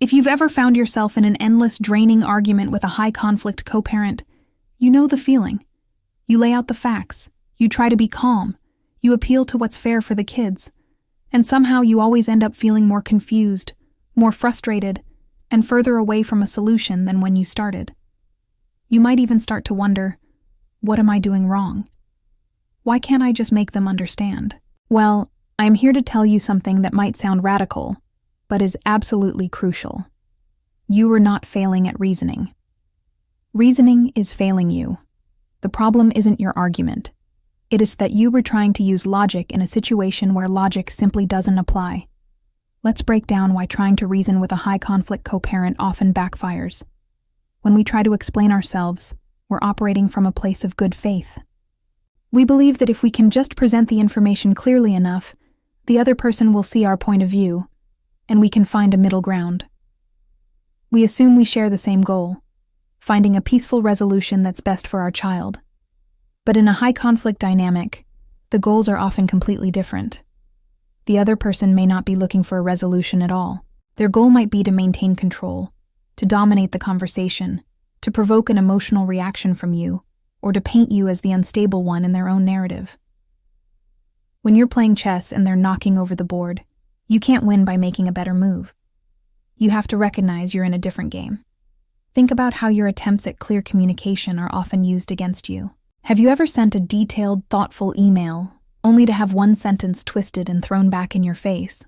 If you've ever found yourself in an endless, draining argument with a high-conflict co-parent, you know the feeling. You lay out the facts, you try to be calm, you appeal to what's fair for the kids, and somehow you always end up feeling more confused, more frustrated, and further away from a solution than when you started. You might even start to wonder, what am I doing wrong? Why can't I just make them understand? Well, I'm here to tell you something that might sound radical, but is absolutely crucial. You are not failing at reasoning. Reasoning is failing you. The problem isn't your argument. It is that you were trying to use logic in a situation where logic simply doesn't apply. Let's break down why trying to reason with a high-conflict co-parent often backfires. When we try to explain ourselves, we're operating from a place of good faith. We believe that if we can just present the information clearly enough, the other person will see our point of view, and we can find a middle ground. We assume we share the same goal, finding a peaceful resolution that's best for our child. But in a high-conflict dynamic, the goals are often completely different. The other person may not be looking for a resolution at all. Their goal might be to maintain control, to dominate the conversation, to provoke an emotional reaction from you, or to paint you as the unstable one in their own narrative. When you're playing chess and they're knocking over the board, you can't win by making a better move. You have to recognize you're in a different game. Think about how your attempts at clear communication are often used against you. Have you ever sent a detailed, thoughtful email, only to have one sentence twisted and thrown back in your face?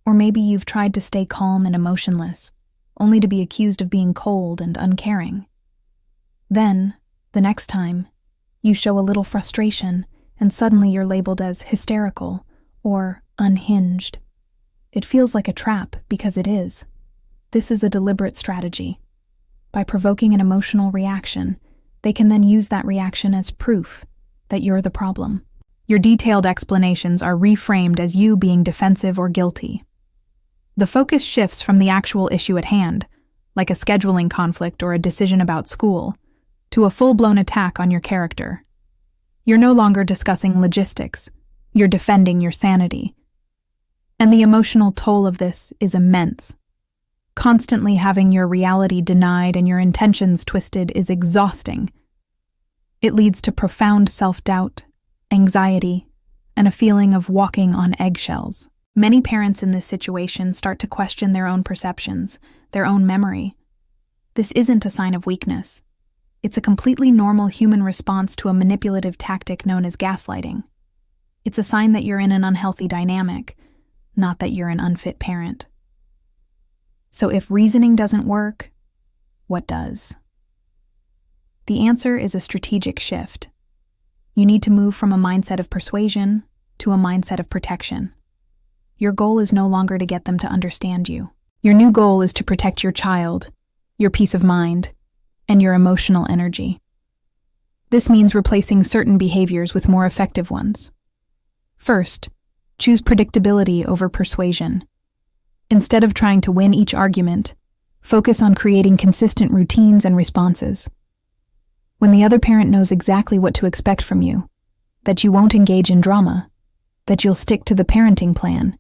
Or maybe you've tried to stay calm and emotionless, only to be accused of being cold and uncaring. Then, the next time, you show a little frustration, and suddenly you're labeled as hysterical or unhinged. It feels like a trap because it is. This is a deliberate strategy. By provoking an emotional reaction, they can then use that reaction as proof that you're the problem. Your detailed explanations are reframed as you being defensive or guilty. The focus shifts from the actual issue at hand, like a scheduling conflict or a decision about school, to a full-blown attack on your character. You're no longer discussing logistics, you're defending your sanity. And the emotional toll of this is immense. Constantly having your reality denied and your intentions twisted is exhausting. It leads to profound self-doubt, anxiety, and a feeling of walking on eggshells. Many parents in this situation start to question their own perceptions, their own memory. This isn't a sign of weakness. It's a completely normal human response to a manipulative tactic known as gaslighting. It's a sign that you're in an unhealthy dynamic, not that you're an unfit parent. So if reasoning doesn't work, what does? The answer is a strategic shift. You need to move from a mindset of persuasion to a mindset of protection. Your goal is no longer to get them to understand you. Your new goal is to protect your child, your peace of mind, and your emotional energy. This means replacing certain behaviors with more effective ones. First, choose predictability over persuasion. Instead of trying to win each argument, focus on creating consistent routines and responses. When the other parent knows exactly what to expect from you, that you won't engage in drama, that you'll stick to the parenting plan,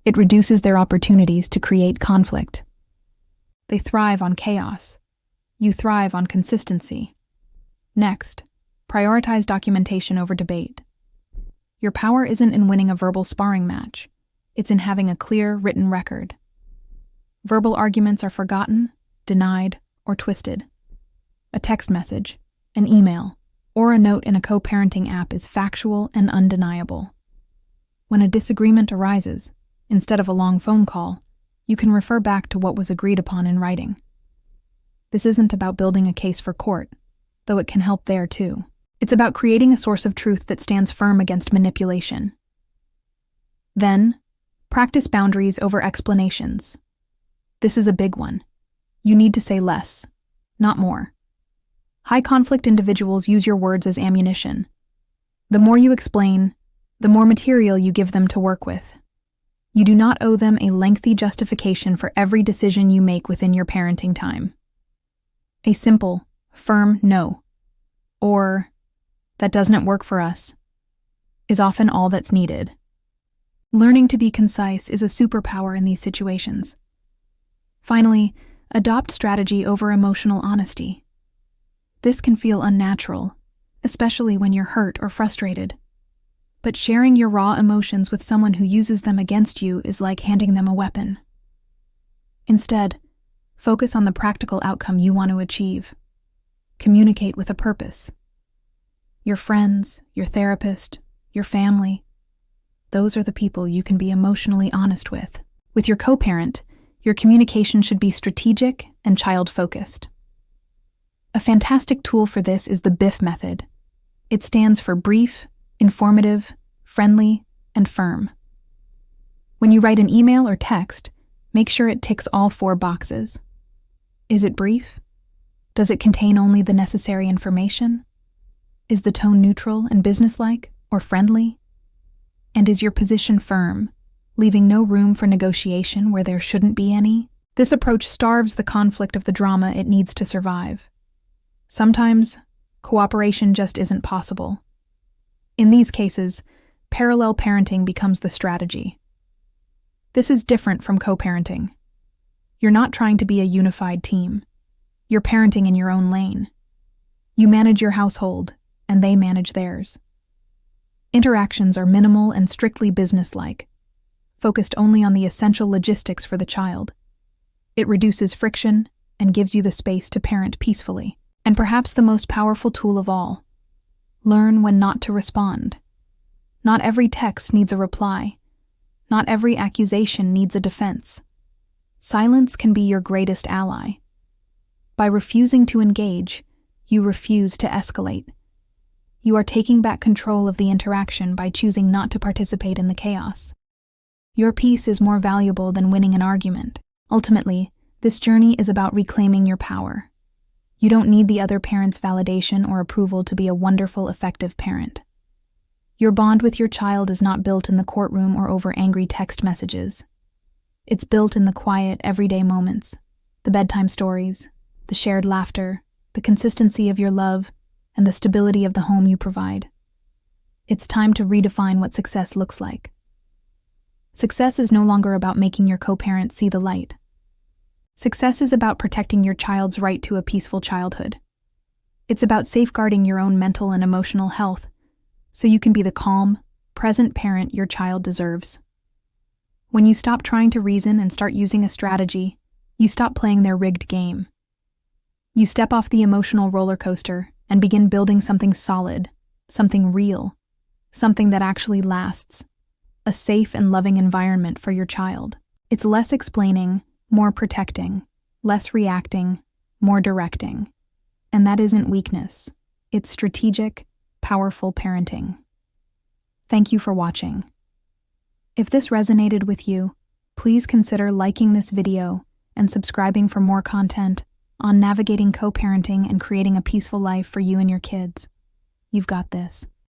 it reduces their opportunities to create conflict. They thrive on chaos. You thrive on consistency. Next, prioritize documentation over debate. Your power isn't in winning a verbal sparring match. It's in having a clear, written record. Verbal arguments are forgotten, denied, or twisted. A text message, an email, or a note in a co-parenting app is factual and undeniable. When a disagreement arises, instead of a long phone call, you can refer back to what was agreed upon in writing. This isn't about building a case for court, though it can help there too. It's about creating a source of truth that stands firm against manipulation. Then, practice boundaries over explanations. This is a big one. You need to say less, not more. High-conflict individuals use your words as ammunition. The more you explain, the more material you give them to work with. You do not owe them a lengthy justification for every decision you make within your parenting time. A simple, firm no, or "that doesn't work for us," is often all that's needed. Learning to be concise is a superpower in these situations. Finally, adopt strategy over emotional honesty. This can feel unnatural, especially when you're hurt or frustrated. But sharing your raw emotions with someone who uses them against you is like handing them a weapon. Instead, focus on the practical outcome you want to achieve. Communicate with a purpose. Your friends, your therapist, your family, those are the people you can be emotionally honest with. With your co-parent, your communication should be strategic and child-focused. A fantastic tool for this is the BIF method. It stands for brief, informative, friendly, and firm. When you write an email or text, make sure it ticks all 4 boxes. Is it brief? Does it contain only the necessary information? Is the tone neutral and businesslike or friendly? And is your position firm, leaving no room for negotiation where there shouldn't be any? This approach starves the conflict of the drama it needs to survive. Sometimes, cooperation just isn't possible. In these cases, parallel parenting becomes the strategy. This is different from co-parenting. You're not trying to be a unified team. You're parenting in your own lane. You manage your household, and they manage theirs. Interactions are minimal and strictly businesslike, focused only on the essential logistics for the child. It reduces friction and gives you the space to parent peacefully. And perhaps the most powerful tool of all, learn when not to respond. Not every text needs a reply. Not every accusation needs a defense. Silence can be your greatest ally. By refusing to engage, you refuse to escalate. You are taking back control of the interaction by choosing not to participate in the chaos. Your peace is more valuable than winning an argument. Ultimately, this journey is about reclaiming your power. You don't need the other parent's validation or approval to be a wonderful, effective parent. Your bond with your child is not built in the courtroom or over angry text messages. It's built in the quiet, everyday moments, the bedtime stories, the shared laughter, the consistency of your love, and the stability of the home you provide. It's time to redefine what success looks like. Success is no longer about making your co-parent see the light. Success is about protecting your child's right to a peaceful childhood. It's about safeguarding your own mental and emotional health so you can be the calm, present parent your child deserves. When you stop trying to reason and start using a strategy, you stop playing their rigged game. You step off the emotional roller coaster and begin building something solid, something real, something that actually lasts, a safe and loving environment for your child. It's less explaining, more protecting, less reacting, more directing. And that isn't weakness. It's strategic, powerful parenting. Thank you for watching. If this resonated with you, please consider liking this video and subscribing for more content on navigating co-parenting and creating a peaceful life for you and your kids. You've got this.